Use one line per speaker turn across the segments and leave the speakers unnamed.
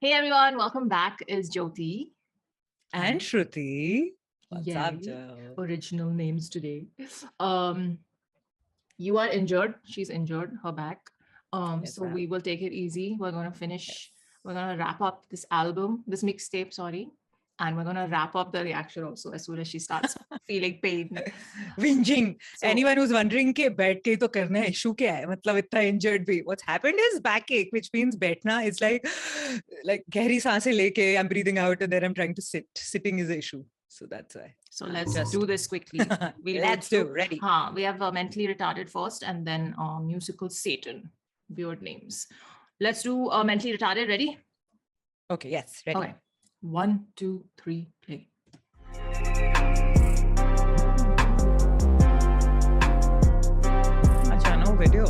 Hey everyone, welcome back. Is Jyoti
and Shruti. What's up,
Yay.
Joe?
Original names today. Um, you are injured. She's injured. Her back.
Yes,
So
ma'am.
we will take it easy. We're gonna
Yes.
finish. We're gonna wrap up this album, this mixtape. Sorry, and we're gonna wrap up the reaction also as soon as she starts feeling pain.
Whinging.
So
Anyone who's wondering कि बैठ के तो करना है issue क्या है मतलब इतना injured भी what's happened is backache which means बैठना is like गहरी सांसें लेके I'm breathing out and then I'm trying to sitting is the issue so that's why
let's do this quickly. We'll
let's
go
do
through.
ready.
We have mentally retarded first, and then musical Satan. Weird names. Let's do mentally retarded. Ready?
Okay, yes, ready.
Okay. 1, 2, 3, play.
अच्छा no video.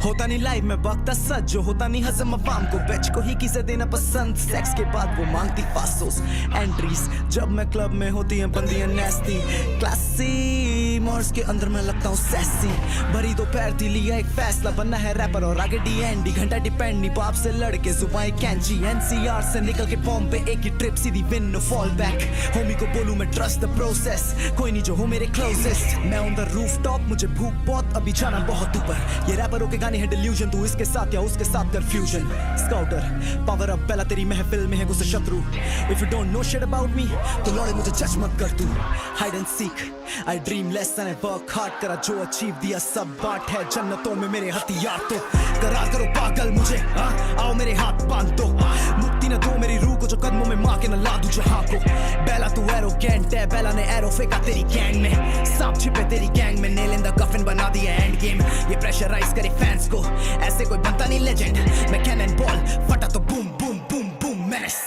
होता नहीं life में बकता सच जो होता नहीं हजम अवाम को बेच को ही किसे देना पसंद सेक्स के बाद वो मांगती फासोस एंट्रीज जब मैं क्लब में होती हैं बंदियां नेस्टी क्लासी मॉर्स के अंदर मैं लगता हूँ सैसी भरी दोपहर थी लिया एक फैसला बनना है रैपर और आगे डीएनडी घंटा डिपेंड नहीं बाप से लड़के जुबान कैंची एनसीआर से निकल के फॉर्म पे एक ही ट्रिप सीधी win no fall back homie को बोलूं मैं ट्रस्ट द प्रोसेस कोई नहीं जो हो मेरे क्लोजेस्ट मैं ऑन द रूफ टॉप मुझे भूख बहुत अभी जाना बहुत ऊपर ये रैपरों के गाने है डिल्यूजन तू इसके साथ या उसके साथ कंफ्यूजन स्काउटर पावर अप पहला तेरी महफिल में है गुस्सा शत्रु if you don't know shit about me तो लौड़े मुझे जज मत कर तू hide and seek I dream less and I work hard करा जो अचीव दिया सब बात है जन्नतों में मेरे हथियार तो करा करो पागल मुझे आओ मेरे हाथ बांध दो मुक्ति न दो मेरी रूह को जो कदमों में मार के न ला दूं जहां को बेला तू एरोगेंट है बेला ने एरो फेंका तेरी गैंग में सांप छिपे तेरी गैंग में नेल इन द कफन बना दिया एंड गेम ये प्रेशराइज करे फैंस को ऐसे कोई बनता नहीं लेजेंड मैं कैनन बॉल फटा तो बूम बूम बूम बूम मैस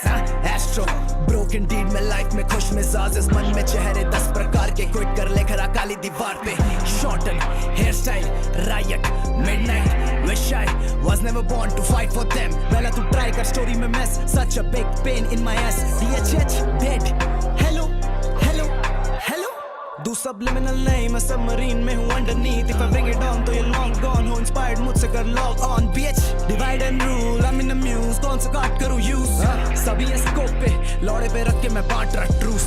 एस्ट्रो ब्रोकन डीड में लाइफ में खुश मिजाज इस मन में चेहरे 10 प्रकार के क्विट कर ले खरा काली दीवार पे शॉर्टन हेयर स्टाइल रायट midnight wish I was never born to fight for them पहला तू ट्राई कर स्टोरी में mess such a big pain in my ass DHH dead hello hello hello do subliminal नहीं मैं सबमरीन में हूँ underneath if I bring it on तो ये long gone हो inspired मुझसे कर log on bitch divide and rule I'm in the muse कौन सा काट करूँ use सभी ये स्कोप पे लौड़े पे रख के मैं बांट रहा ट्रूस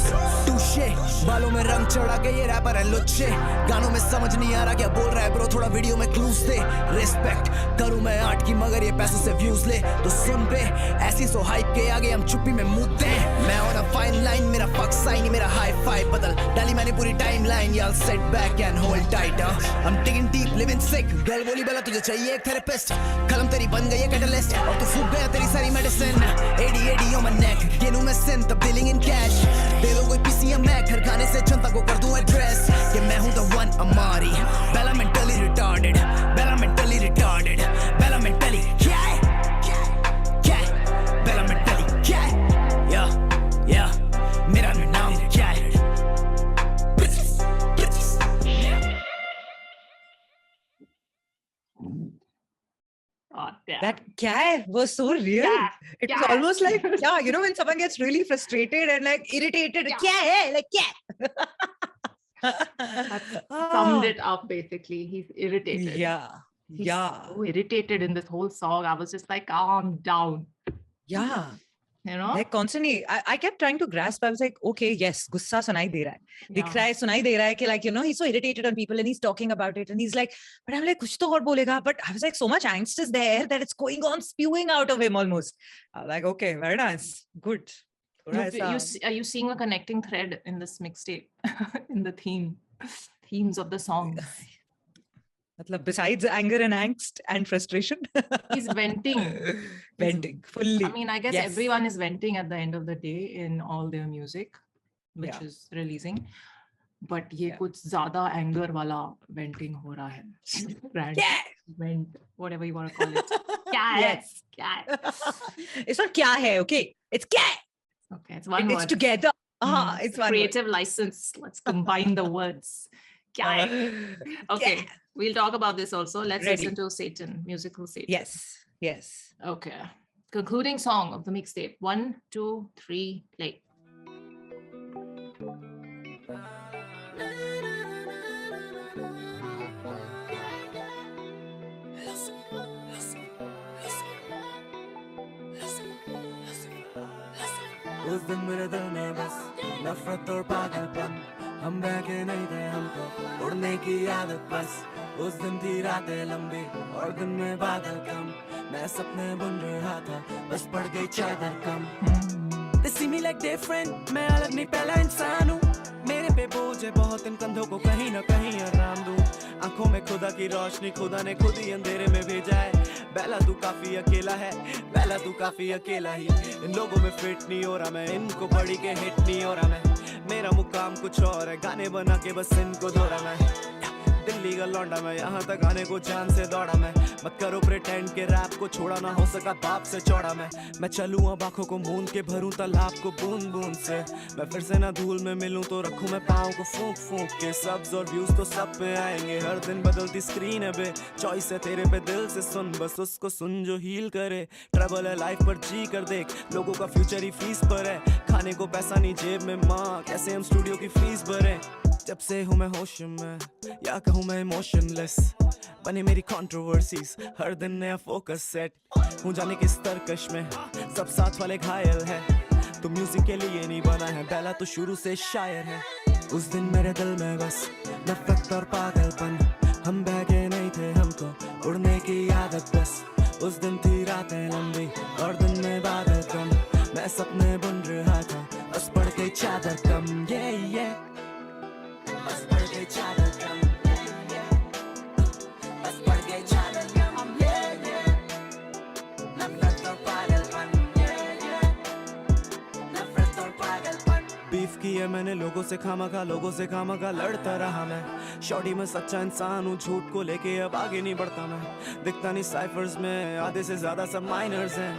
टूशे बालों में रंग चढ़ा के ये रैपर है लुच्चे गानों में समझ नहीं आ रहा क्या बोल रहा है ब्रो थोड़ा वीडियो में क्लूज दे रिस्पेक्ट करूँ मैं आर्ट की मगर ये पैसों से व्यूज ले तो सुन पे ऐसी सो हाइप के आगे हम चुप्पी में मुद्दे मैं on a fine line मेरा fuck sign मेरा high five बदल डाली मैंने पूरी timeline y'all sit back and hold tight I'm digging deep living sick girl बोली बोला तुझे चाहिए एक थेरेपिस्ट कलम तेरी बन गई है कैटलिस्ट और तू फूक गया तेरी सारी medicine AD on my neck गिनूं मैं sin तब dealing in cash दे दो कोई पीसी या मैक हर गाने से जनता को कर दूं एड्रेस कि मैं हूं the one Amari Bella mentally retarded Bella mentally retarded Bella mentally क्या है Bella mentally क्या है yeah मेरा नाम क्या है
Oh, damn.
That क्या है was so real. It was almost like yeah, you know when someone gets really frustrated and like irritated. क्या है like क्या?
Summed it up basically. He's irritated.
Yeah.
So irritated in this whole song. I was just like, calm down.
Yeah.
You know?
Like constantly, I kept trying to grasp. I was like, okay, yes, गुस्सा सुनाई दे रहा है, दिख रहा है, सुनाई दे रहा है कि like you know he's so irritated on people and he's talking about it and he's like, but I'm like कुछ तो और बोलेगा, but I was like so much angst is there that it's going on spewing out of him almost. I was like, okay, very nice, good.
Are you seeing a connecting thread in this mixtape in the themes of the songs?
Besides anger and angst and frustration,
he's venting.
Venting fully.
I mean, I guess everyone is venting at the end of the day in all their music, which is releasing. But ये कुछ ज़्यादा anger वाला venting हो रहा है. Vent, whatever you want to call it. क्या है?
Yes.
क्या है?
It's not क्या है, okay? It's क्या है.
Okay, it's one word.
It's together. It's one
creative
word.
license. Let's combine the words. क्या है? Okay. Yeah. We'll talk about this also. Let's listen to Satan, musical Satan.
Yes.
Okay. Concluding song of the mixtape. 1, 2, 3, play.
मेरे दिल में बस नफरत और पागलपन, हम बहके नहीं थे हमको उड़ने की आदत बस। उस दिन थी रातें लंबी और दिन में बादल कम, मैं सपने बुन रहा था बस पड़ गई चादर कम। They see me like different, मैं अलग नहीं पहला इंसान हूँ, मेरे पे बोझ है बहुत इन कंधों को कहीं ना कहीं आराम दूं। आंखों में खुदा की रोशनी खुदा ने खुद ही अंधेरे में भेजा है। बेला तू काफी अकेला है, बेला तू काफी अकेला ही, इन लोगों में फिट नहीं हो रहा मैं, इनको बड़ी के हिट नहीं हो रहा मैं। मेरा मुकाम कुछ और है, गाने बना के बस इनको दौड़ा मैं। दिल्ली का लौंडा मैं, यहाँ तक आने को जान से दौड़ा मैं। मत करो प्रिटेंड के रैप को छोड़ा ना हो सका बाप से चौड़ा मैं चलूँ अब आंखों को मूंद के भरूं तालाब को बूंद बूंद से। मैं फिर से ना धूल में मिलूं तो रखूं मैं पाँव को फूंक फूंक के। सब्ज और व्यूज तो सब पे आएंगे, हर दिन बदलती स्क्रीन है बे। चॉइस है तेरे पे दिल से सुन, बस उसको सुन जो हील करे। ट्रबल है लाइफ पर जी कर देख, लोगों का फ्यूचर ही फीस पर है। खाने को पैसा नहीं जेब में माँ, कैसे हम स्टूडियो की फीस भरें। जब से हूँ मैं होश में या कहूँ मैं इमोशनलेस, बने मेरी कंट्रोवर्सीज हर दिन नया फोकस सेट। हूँ जाने किस तरकश में सब साथ वाले घायल है, तो म्यूजिक के लिए नहीं बना है बेला तो शुरू से शायर है। उस दिन मेरे दिल में बस नफरत और पागलपन, हम बहके नहीं थे हमको उड़ने की आदत बस। उस दिन थी रातें लंबी और दिन में बादल कम, मैं सपने बुन रहा था बस पड़ गई चादर कम। ये बस पड़ गई चादर कम, बस पड़ गई चादर कम। नफरत और पागलपन, नफरत और पागलपन। बीफ की है मैंने लोगों से खामखा, लोगों से खामखा लड़ता रहा मैं। शॉर्टी में सच्चा इंसान हूँ, झूठ को लेके अब आगे नहीं बढ़ता मैं। दिखता नहीं साइफर्स में, आधे से ज्यादा सब माइनर्स हैं।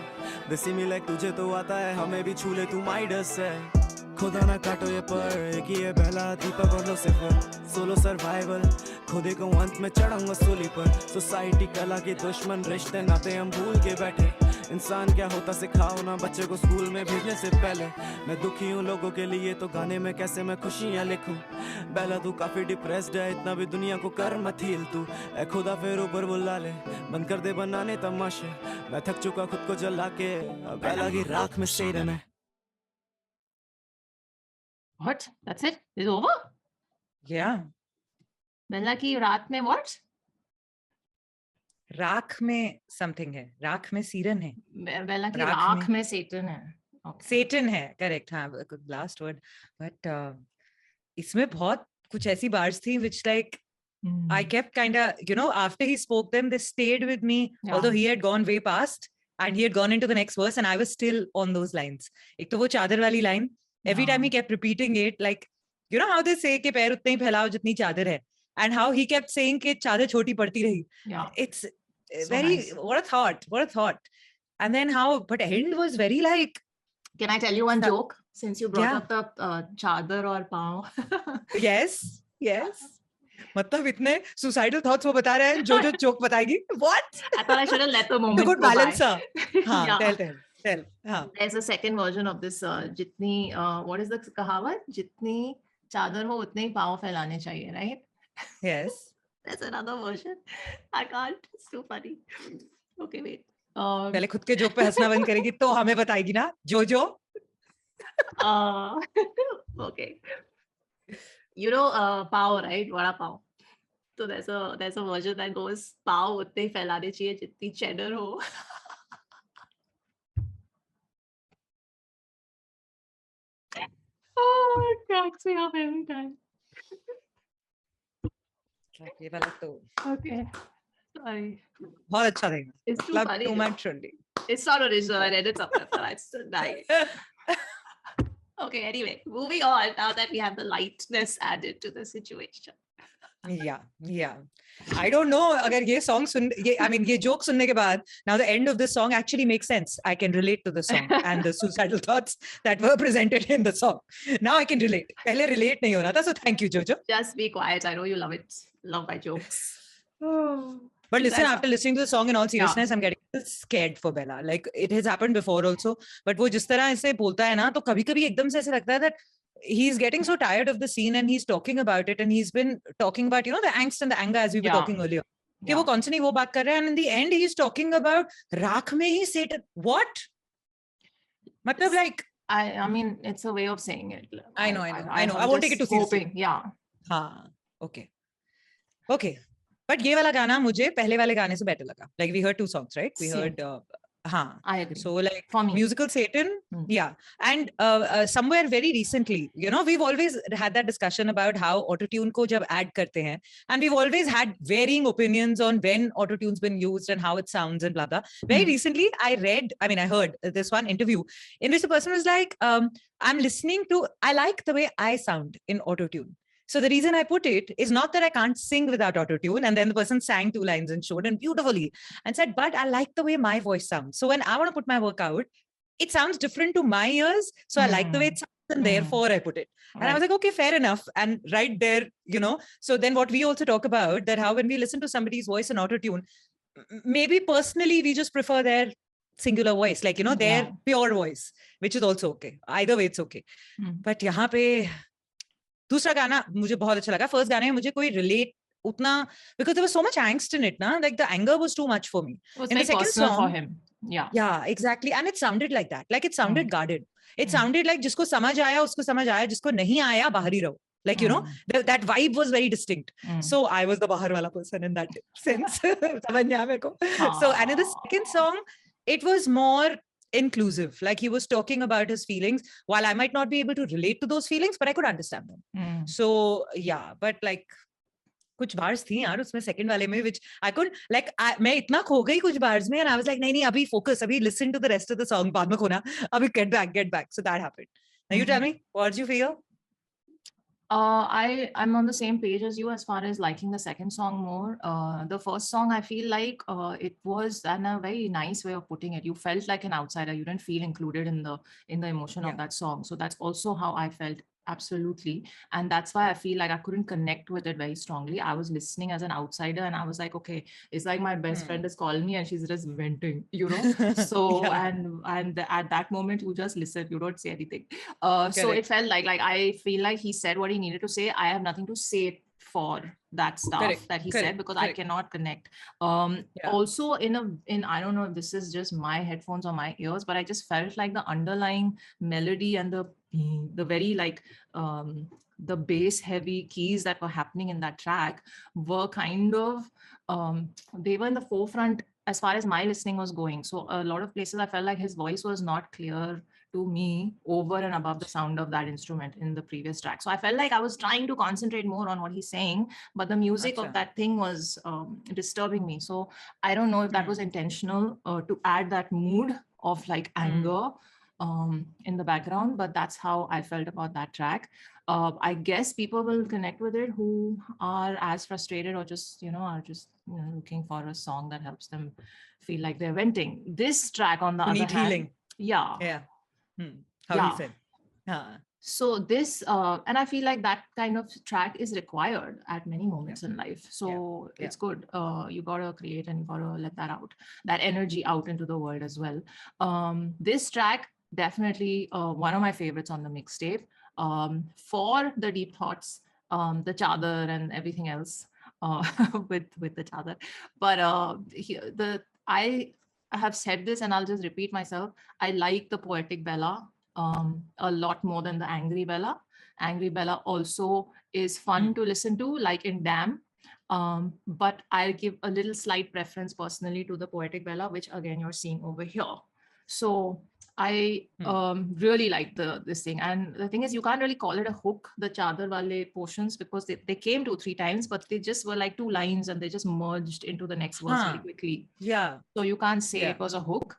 They see me like तुझे तो आता है, हमें भी छू ले तू माइडस है। खुदा ना काटो ये पर, एक ही है पहला दीपक और लूसीफर। सोलो सर्वाइवल, खुदे को अंत में चढ़ाऊंगा सूली पर। सोसाइटी कला के दुश्मन, रिश्ते नाते हम भूल के बैठे। इंसान क्या होता सिखाओ ना बच्चे को स्कूल में भेजने से पहले। मैं दुखी हूँ लोगों के लिए तो गाने में कैसे मैं खुशियाँ लिखूं। बेला तू काफी डिप्रेस्ड है, इतना भी दुनिया को कर मत हील तू। ए खुदा फिर ऊपर बुला ले, बंद कर दे बनाने तमाशे। मैं थक चुका खुद को जला के, अब बेला की राख में सेरन है।
What? That's it? It's over?
Yeah.
बेला की रात में what?
राख में something है, राख में सीरन है।
बेला की राख में सेटन है। Okay.
सेटन है, करेक्ट। हाँ, लास्ट वर्ड। बट इसमें बहुत कुछ ऐसी बार्स थी which like I kept kind of, you know, after he spoke them, they stayed with me, although he had gone way past and he had gone into the next verse and I was still on those lines. एक तो वो चादर वाली line, every time he kept repeating it, like, you know how they say कि पैर उतने ही फैलाओ जितनी चादर है, and how he kept saying कि चादर छोटी पड़ती रही. It's so very nice. What a thought. And then how, but end was very like.
Can I tell you one joke since you brought up the चादर और पाँव?
Yes. मतलब इतने suicidal thoughts वो बता रहे हैं, जो जोक बताएगी. What?
I thought I should have let the moment
go by. Balance. हाँ, tell.
There's a second version of this. जितनी what is the कहावत? जितनी चादर हो उतने ही पाँव फैलाने चाहिए, right?
Yes.
That's another version. I can't. It's too funny. Okay, wait.
पहले खुद के जोक पे हंसना बंद करेगी तो हमें बताएगी ना जो.
Okay. You know pav, right? Vada pav. So there's a version that goes पाव उतने ही फैलाने चाहिए जितनी cheddar हो. Oh, it cracks me up every time.
ये वाला तो.
Okay. Sorry.
बहुत अच्छा था.
It's too funny.
Too much only.
It's not original. I read it somewhere, but I still die. Okay, anyway, moving on now that we have the lightness added to the situation.
Yeah. I don't know अगर ये song ये joke सुनने के बाद, now the end of this song actually makes sense. I can relate to the song and the suicidal thoughts that were presented in the song. Now I can relate. पहले relate नहीं हो रहा था, so thank you, Jojo.
Just be quiet. I know you love it. Love my jokes.
But listen, after listening to the song in all seriousness, I'm getting scared for Bella. Like it has happened before also. But वो जिस तरह ऐसे बोलता है ना, तो कभी-कभी एकदम से ऐसे लगता है that he's getting so tired of the scene and he's talking about it and he's been talking about, you know, the angst and the anger as we were talking earlier. कि वो constantly वो बात कर रहे हैं and in the end he's talking about राख में ही set. What? मतलब like
I mean, it's a way of saying it.
I know. I
was
won't take it
just
too seriously.
hoping, yeah.
हाँ, okay. Okay. But ये वाला गाना मुझे पहले वाले गाने से better लगा. Like we heard 2 songs, right? We
Same.
heard,
I agree.
So like
For me.
musical Satan, yeah. And somewhere very recently, you know, we've always had that discussion about how autotune ko jab add karte hain, and we've always had varying opinions on when autotune's been used and how it sounds and blah blah. Very recently, I heard this one interview in which the person was like, I like the way I sound in autotune. So the reason I put it is not that I can't sing without autotune. And then the person sang 2 lines and showed it beautifully and said, but I like the way my voice sounds. So when I want to put my work out, it sounds different to my ears. So I like the way it sounds and therefore I put it. And I was like, okay, fair enough. And right there, you know, so then what we also talk about that how when we listen to somebody's voice in autotune, maybe personally we just prefer their singular voice, like, you know, their pure voice, which is also okay. Either way, it's okay. But यहाँ पे दूसरा गाना मुझे बहुत अच्छा लगा. First गाने में मुझे कोई रिलेट उतना, because there was so much angst in it, na, like the anger was too much for me.
It was
in
very
the second
personal
song
for him.
Yeah, exactly. And it sounded like that, like it sounded guarded. It sounded like जिसको समझ आया उसको समझ आया, जिसको नहीं आया बाहर ही रहो. Like, you know, that vibe was very distinct. So I was the bahar wala person in that sense. समझ नहीं आया मेरे को. So, and in the second song, it was more inclusive. Like he was talking about his feelings, while I might not be able to relate to those feelings, but I could understand them. So yeah, but like कुछ bars थी यार उसमें second वाले में, which I couldn't, like मैं इतना खो गई कुछ bars में, and I was like नहीं अभी focus, अभी listen to the rest of the song, बाद में खोना, अभी get back. So that happened. Now you tell me, what did you feel?
I'm on the same page as you as far as liking the second song more. The first song, I feel like it was in a very nice way of putting it. You felt like an outsider. You didn't feel included in the emotion of that song. So that's also how I felt. Absolutely. And that's why I feel like I couldn't connect with it very strongly. I was listening as an outsider and I was like, okay, it's like my best friend is calling me and she's just venting, you know? So, and at that moment you just listen, you don't say anything. So it felt like I feel like he said what he needed to say. I have nothing to say for that stuff that he said because I cannot connect. Also in I don't know if this is just my headphones or my ears, but I just felt like the underlying melody and the very like the bass heavy keys that were happening in that track were kind of they were in the forefront as far as my listening was going. So a lot of places I felt like his voice was not clear to me over and above the sound of that instrument in the previous track. So I felt like I was trying to concentrate more on what he's saying, but the music of that thing was disturbing me. So I don't know if that was intentional to add that mood of like anger in the background, but that's how I felt about that track. I guess people will connect with it who are as frustrated or just, are just looking for a song that helps them feel like they're venting. This track on the other hand,
healing.
Yeah.
How he said.
So this, and I feel like that kind of track is required at many moments in life. So it's good. You gotta create and you gotta let that out, that energy out into the world as well. This track, definitely one of my favorites on the mixtape. For the deep thoughts, the chadar and everything else with the chadar. But I have said this and I'll just repeat myself. I like the poetic Bella a lot more than the angry Bella. Angry Bella also is fun to listen to, like in Damn. But I'll give a little slight preference personally to the poetic Bella, which again you're seeing over here. So I really like this thing. And the thing is, you can't really call it a hook, the chadar wale portions, because they came 2-3 times, but they just were like 2 lines and they just merged into the next verse very quickly.
Yeah.
So you can't say it was a hook.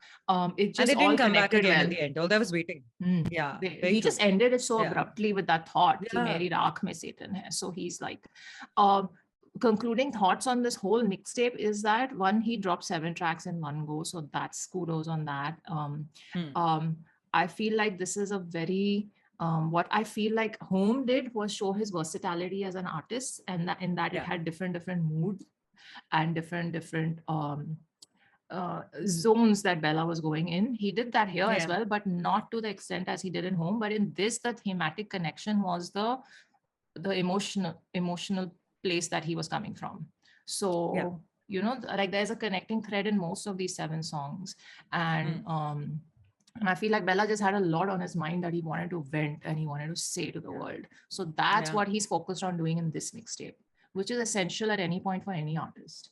It just
and they didn't
all
come back again
well.
in the end, although I was waiting. Yeah.
He just ended it so abruptly with that thought, ki meri raakh mein Satan hai. So he's like, concluding thoughts on this whole mixtape is that one, he dropped 7 tracks in one go, so that's kudos on that. I feel like this is a very what I feel like Home did was show his versatility as an artist, and in that it had different moods and different zones that Bella was going in. He did that here as well, but not to the extent as he did in Home. But in this, the thematic connection was the emotional place that he was coming from. So like there's a connecting thread in most of these 7 songs, and And I feel like Bella just had a lot on his mind that he wanted to vent and he wanted to say to the world. So that's what he's focused on doing in this mixtape, which is essential at any point for any artist.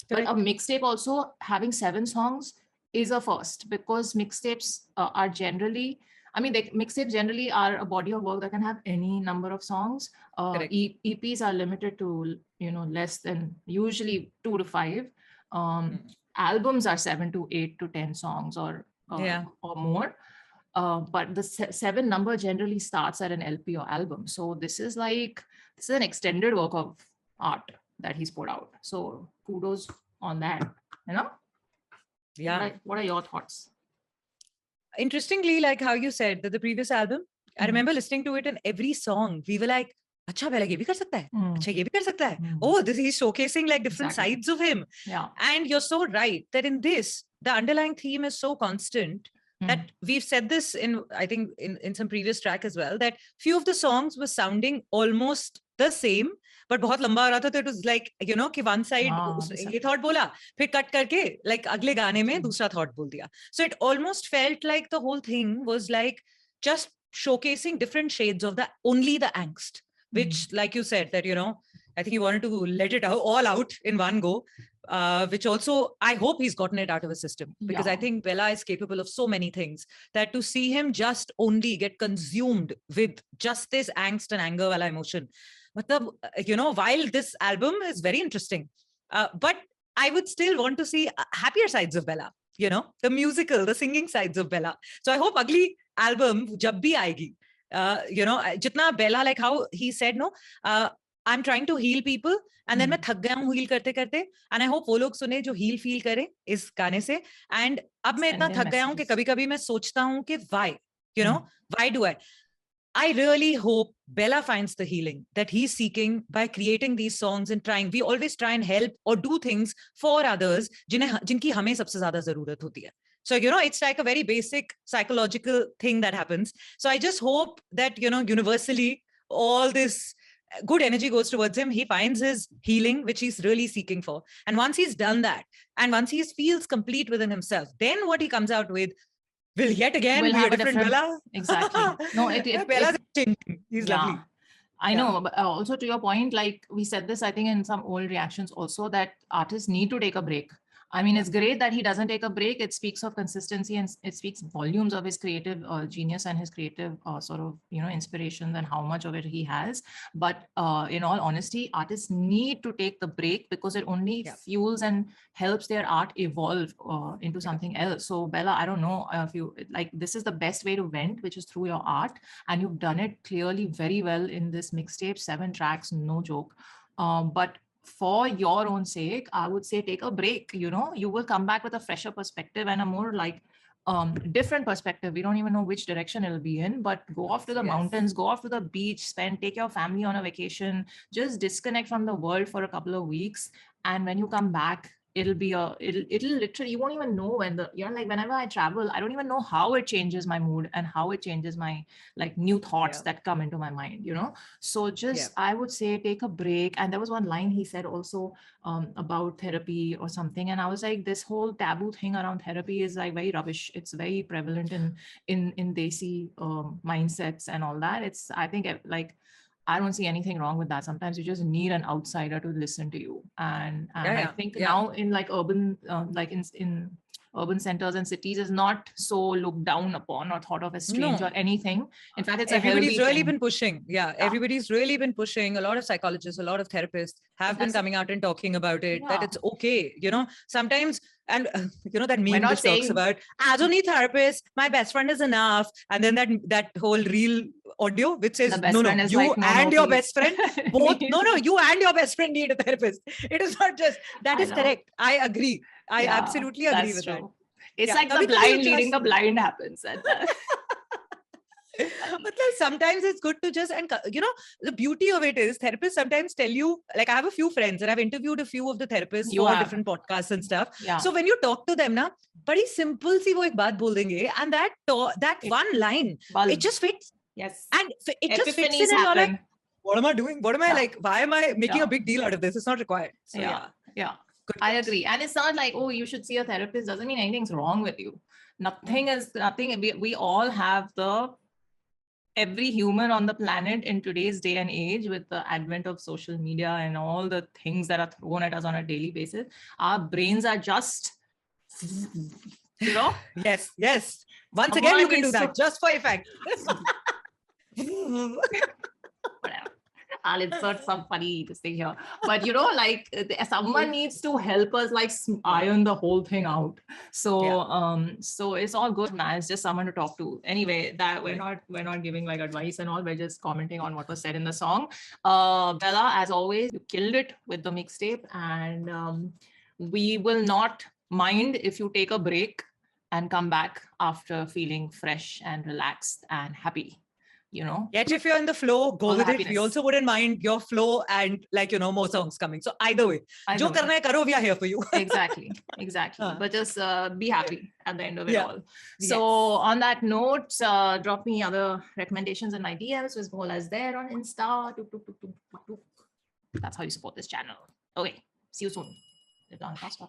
Correct. But a mixtape also having 7 songs is a first, because mixtapes are generally, I mean, mixtapes generally are a body of work that can have any number of songs. EPs are limited to, less than usually 2 to 5. Albums are 7 to 8 to 10 songs or more. But the 7 number generally starts at an LP or album. So this is an extended work of art that he's put out. So kudos on that, Yeah. What are your thoughts?
Interestingly, like how you said that the previous album, I remember listening to it, and every song we were like, Acha, Bella, ye bhi kar sakta hai. Acha, ye bhi kar sakta hai. Oh, he's showcasing like different sides of him. Yeah. And you're so right that in this, the underlying theme is so constant that we've said this I think in some previous track as well, that few of the songs were sounding almost the same, but बहुत लंबा हो रहा था, तो it was like, कि one side ये thought बोला, फिर cut करके like अगले गाने में दूसरा thought बोल दिया. So it almost felt like the whole thing was like just showcasing different shades of only the angst, which like you said that, I think he wanted to let it all out in one go, which also I hope he's gotten it out of his system, because I think Bella is capable of so many things that to see him just only get consumed with just this angst and anger wala emotion. While this album is very interesting, but I would still want to see happier sides of Bella, the musical, the singing sides of Bella. So I hope ugly album jab bhi aayegi, jitna Bella, like how he said, I'm trying to heal people, and then मैं थक गया हूँ heal करते करते, and I hope वो लोग सुने जो heal feel करे इस गाने से. And अब मैं इतना थक गया हूँ कि कभी-कभी मैं सोचता हूँ कि why, why do I really hope Bella finds the healing that he's seeking by creating these songs and trying. We always try and help or do things for others जिनकी हमें सबसे ज़्यादा ज़रूरत होती है. So, it's like a very basic psychological thing that happens. So I just hope that, universally, all this good energy goes towards him. He finds his healing, which he's really seeking for. And once he's done that, and once he feels complete within himself, then what he comes out with will yet again be a different Bella.
Exactly. No,
Bella's changing. He's lovely.
I know, but also to your point, like we said this, I think in some old reactions also, that artists need to take a break. I mean, it's great that he doesn't take a break. It speaks of consistency, and it speaks volumes of his creative genius and his creative sort of, inspirations and how much of it he has. But in all honesty, artists need to take the break, because it only fuels and helps their art evolve into something else. So Bella, I don't know if you like, this is the best way to vent, which is through your art. And you've done it clearly very well in this mixtape, 7 tracks, no joke. But for your own sake, I would say take a break. You will come back with a fresher perspective and a more like different perspective. We don't even know which direction it'll be in, but go off to the mountains, go off to the beach, take your family on a vacation, just disconnect from the world for a couple of weeks. And when you come back, it'll literally, you won't even know when like whenever I travel, I don't even know how it changes my mood and how it changes my like new thoughts that come into my mind, So just, I would say take a break. And there was one line he said also about therapy or something. And I was like, this whole taboo thing around therapy is like very rubbish. It's very prevalent in Desi mindsets and all that. I think like, I don't see anything wrong with that. Sometimes you just need an outsider to listen to you. And I think now in like urban, like in urban centers and cities is not so looked down upon or thought of as strange or anything. In fact, it's
everybody's really been pushing. Everybody's really been pushing. A lot of psychologists, a lot of therapists have been coming out and talking about it, that it's okay. Sometimes, and that meme which talks about, I don't need therapists, my best friend is enough. And then that whole real audio which says, no, you and your best friend both, you and your best friend need a therapist. It is not just, that is correct. I agree. I absolutely agree with that.
It's like the blind leading the blind happens.
But sometimes it's good to just, and the beauty of it is therapists sometimes tell you, like I have a few friends and I've interviewed a few of the therapists for different podcasts and stuff. So when you talk to them na, badi simple si wo ek baat bol denge, and that one line, it just fits.
Yes.
And it just fits in, and you're like, what am I doing? What am I like? Why am I making a big deal out of this? It's not required. So
I agree. And it's not like, oh, you should see a therapist. Doesn't mean anything's wrong with you. nothing. We all have every human on the planet in today's day and age, with the advent of social media and all the things that are thrown at us on a daily basis, our brains are just, you know.
Yes. Once again, you can do that just for effect.
Whatever. I'll insert some funny thing here, but like someone needs to help us like iron the whole thing out. So so it's all good, man. It's just someone to talk to. Anyway, that we're not giving like advice and all. We're just commenting on what was said in the song. Bella, as always, you killed it with the mixtape, and we will not mind if you take a break and come back after feeling fresh and relaxed and happy.
Yet if you're in the flow, go with it. We also wouldn't mind your flow and more songs coming. So either way, jo karna hai karo, we are here for you.
Exactly. But just be happy at the end of it all. So on that note, drop me other recommendations in my DMs. Visbol is there on Insta. That's how you support this channel. Okay, see you soon. Live long and prosper.